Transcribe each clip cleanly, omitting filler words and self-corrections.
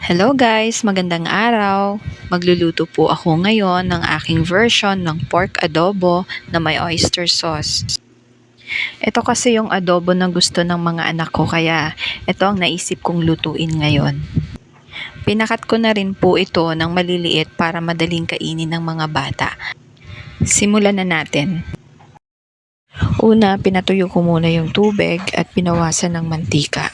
Hello guys, magandang araw. Magluluto po ako ngayon ng aking version ng pork adobo na may oyster sauce. Ito kasi yung adobo na gusto ng mga anak ko kaya ito ang naisip kong lutuin ngayon. Pinakat ko na rin po ito ng maliliit para madaling kainin ng mga bata. Simulan na natin. Una, pinatuyo ko muna yung tubig at pinawasan ng mantika.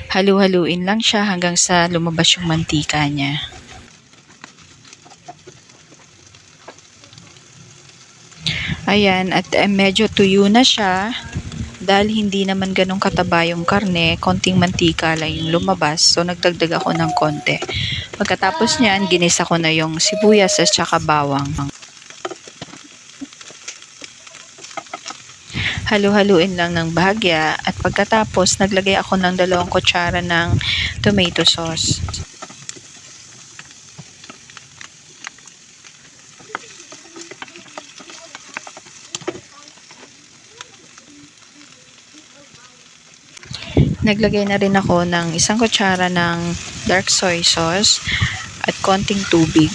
Halu-haluin lang siya hanggang sa lumabas yung mantika niya. Ayan, at medyo tuyo na siya. Dahil hindi naman ganun kataba yung karne, konting mantika lang yung lumabas. So, nagdagdag ako ng konti. Pagkatapos niyan, ginisa ko na yung sibuyas at saka bawang. Halu-haluin lang ng bahagya at pagkatapos naglagay ako ng 2 kutsara ng tomato sauce. Naglagay na rin ako ng 1 kutsara ng dark soy sauce at konting tubig.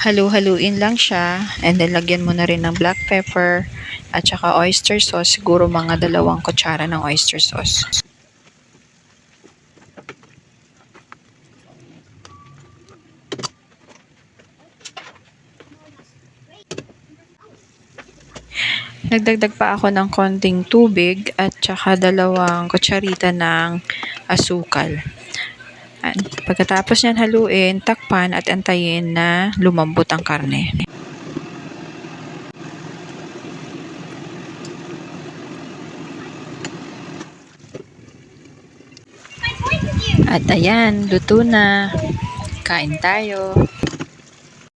Halu-haluin lang siya and then lagyan mo na rin ng black pepper at saka oyster sauce, siguro mga 2 kutsara ng oyster sauce. Nagdagdag pa ako ng konting tubig at saka 2 kutsarita ng asukal. At pagkatapos niyan haluin, takpan at antayin na lumambot ang karne. At ayan, luto na. Kain tayo.